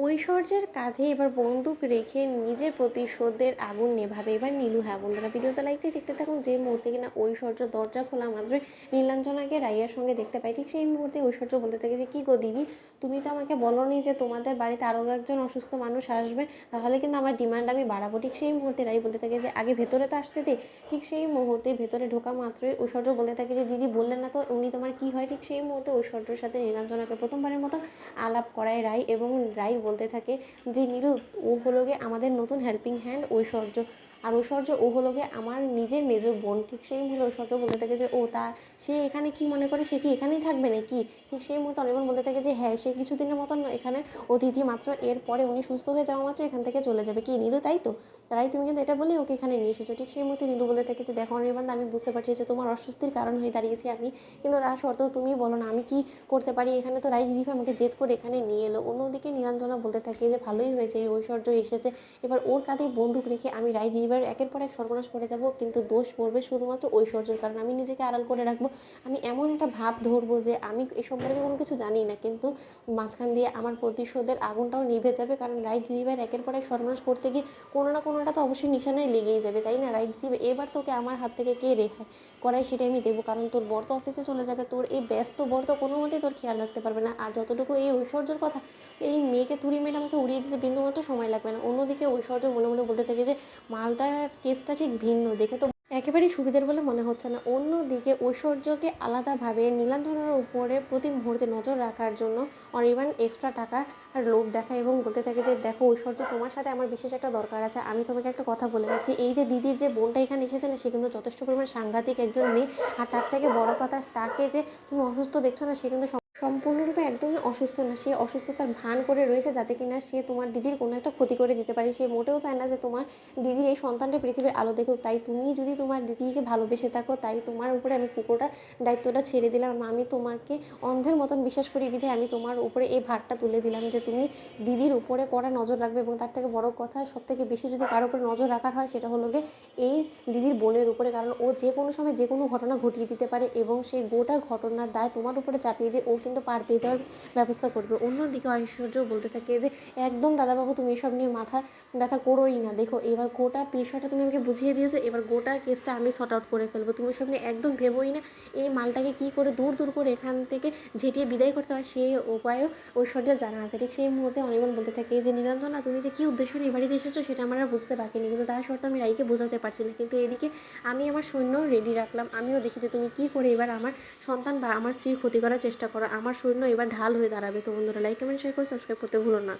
ঐশ্বর্যের কাঁধে এবার বন্দুক রেখে নিজের প্রতিশোধের আগুন নেভাবে এবার নীলু। হ্যাঁ বন্ধুরা, ভিডিওটা লাইক দিয়ে দেখতে থাকুন। যে মুহূর্তে কিনা ঐশ্বর্য দরজা খোলা মাত্রই নীলাঞ্জনাকে রাইয়ার সঙ্গে দেখতে পাই, ঠিক সেই মুহূর্তে ঐশ্বর্য বলতে থাকে যে, কী গো দিদি, তুমি তো আমাকে বলোনি যে তোমাদের বাড়িতে আরও একজন অসুস্থ মানুষ আসবে, তাহলে কিন্তু আমার ডিমান্ড আমি বাড়াবো। ঠিক সেই মুহূর্তে রাই বলতে থাকে যে, আগে ভেতরে তো আসতে দে। ঠিক সেই মুহূর্তে ভেতরে ঢোকা মাত্রই ঐশ্বর্য বলতে থাকে যে, দিদি বললেন না তো উনি তোমার কী হয়। ঠিক সেই মুহূর্তে ঐশ্বর্যর সাথে নীলাঞ্জনাকে প্রথমবারের মতো আলাপ করায় রাই, এবং রাই বলতে থাকে যে, নীলু, ও হলো গিয়ে আমাদের নতুন হেল্পিং হ্যান্ড ঐশ্বর্য, আর ঐশ্বর্য ও হলো গিয়ে আমার নিজের মেজো বোন। ঠিক সেই মুহূর্তে ঐশ্বর্য বলতে থাকে যে, ও তা সে এখানে কি মনে করে, সে কি এখানেই থাকবে নাকি। ঠিক সেই মুহূর্তে অনির্বাণ বলতে থাকে যে, হ্যাঁ সে কিছুদিনের মতন এখানে অতিথি মাত্র, এরপরে উনি সুস্থ হয়ে যাওয়া মাত্র এখান থেকে চলে যাবে। কি নীলু, তাই তো? তাই তুমি কিন্তু এটা বলেই ওকে এখানে নিয়ে এসেছো। ঠিক সেই মুহূর্তে নীলু বলতে থাকে যে, দেখো অনির্বাণ, আমি বুঝতে পারছি যে তোমার অস্বস্তির কারণ হয়ে দাঁড়িয়েছি আমি, কিন্তু তা সত্ত্বেও তুমি বলো না আমি কি করতে পারি এখানে। তো রাই দিদিভাই আমাকে জেদ করে এখানে নিয়ে এলো। অন্যদিকে নীলাঞ্জনা বলতে থাকে যে, ভালোই হয়েছে এই ঐশ্বর্য এসেছে, এবার ওর কাঁধে বন্দুক রেখে আমি রাই দিদিভাইয়ের একের পর এক সর্বনাশ করে যাব, কিন্তু দোষ পড়বে শুধুমাত্র ঐশ্বর্যের কারণ। আমি নিজেকে আড়াল করে রাখবো, আমি এমন একটা ভাব ধরবো যে আমি এ সম্পর্কে কোনো কিছু জানি না, কিন্তু মাঝখান দিয়ে আমার প্রতিশোধের আগুনটাও নিভে যাবে, কারণ রাই দিদিভাইয়ের একের পর এক সর্বনাশ করতে গিয়ে কোনো না কোনোটা তো অবশ্যই নিশানায় লেগেই যাবে, তাই না রাই দিদিভাই? এবার তোকে আমার হাত থেকে কে রেহাই করায় সেটাই আমি দেখবো, কারণ তোর বর তো অফিসে চলে যাবে, তোর এই ব্যস্ত বর তো কোনো মতেই তোর খেয়াল রাখতে পারবে না। আর যতটুকু এই ঐশ্বর্যের কথা, এই মেয়েকে তুড়ি মেরে আমাকে উড়িয়ে দিতে বিন্দুমাত্র সময় লাগবে না। অন্যদিকে ঐশ্বর্য মনে মনে বলতে থাকে যে, মালটার কেসটা ঠিক ভিন্ন, দেখে তো একেবারেই সুবিধের বলে মনে হচ্ছে না। অন্যদিকে ঐশ্বর্যকে আলাদাভাবে নীলাঞ্জনার উপরে প্রতি মুহূর্তে নজর রাখার জন্য অনির্বাণ এক্সট্রা টাকা আর লোভ দেখায়, এবং বলতে থাকে যে, দেখো ঐশ্বর্য, তোমার সাথে আমার বিশেষ একটা দরকার আছে, আমি তোমাকে একটা কথা বলে রাখছি, এই যে দিদির যে বোনটা এখানে এসেছে না, সে কিন্তু যথেষ্ট পরিমাণ সাংঘাতিক একজন মেয়ে, আর তার থেকে বড় কথা, তাকে যে তুমি অসুস্থ দেখছো না, সে কিন্তু সম্পূর্ণরূপে একদমই অসুস্থ না। সে অসুস্থতার ভান করে রয়েছে যাতে কিনা সে তোমার দিদির কোনো একটা ক্ষতি করে দিতে পারে। সে মোটেও চায় না যে তোমার দিদির এই সন্তানটা পৃথিবীর আলো দেখুক। তাই তুমি যদি তোমার দিদিকে ভালোবেসে থাকো, তাই তোমার উপরে আমি কুকুরটা দায়িত্বটা ছেড়ে দিলাম। আমি তোমাকে অন্ধের মতন বিশ্বাস করি বিধে আমি তোমার উপরে এই ভারটা তুলে দিলাম যে তুমি দিদির উপরে কড়া নজর রাখবে, এবং তার থেকে বড় কথা, সব থেকে বেশি যদি কারোর উপরে নজর রাখার হয় সেটা হলো গিয়ে এই দিদির বোনের উপরে, কারণ ও যে কোনো সময় যে কোনো ঘটনা ঘটিয়ে দিতে পারে, এবং সেই গোটা ঘটনার দায় তোমার উপরে চাপিয়ে দিয়ে ও কিন্তু পার পেয়ে যাওয়ার ব্যবস্থা করবে। অন্যদিকে ঐশ্বর্য বলতে থাকে যে, একদম দাদাবাবু তুমি এসব নিয়ে মাথা ব্যথা করোই না, দেখো এবার গোটা বিষয়টা তুমি আমাকে বুঝিয়ে দিয়েছো, এবার গোটা কেসটা আমি সর্ট আউট করে ফেলবো, তুমি এসব নিয়ে একদম ভেবোই না। এই মালটাকে কী করে দূর দূর করে এখান থেকে ঝেঁটিয়ে বিদায় করতে হয় সেই উপায়ও ঐশ্বর্যের জানা আছে। ঠিক সেই মুহূর্তে অনির্বাণ বলতে থাকে যে, নীলাঞ্জনা, তুমি যে কী উদ্দেশ্য নিয়ে বাড়িতে এসেছো সেটা আমার আর বুঝতে বাকি নেই, কিন্তু তার সত্ত্বেও আমি রাইকে বোঝাতে পারছি না। কিন্তু এদিকে আমি আমার সৈন্য রেডি রাখলাম, আমিও দেখি যে তুমি কী করে এবার আমার সন্তান বা আমার স্ত্রীর ক্ষতি করার চেষ্টা করো। আমার সৈন্য এবার ঢাল হয়ে দাঁড়াবে। তো বন্ধুরা, লাইক কমেন্ট শেয়ার করে সাবস্ক্রাইব করতে ভুলো না।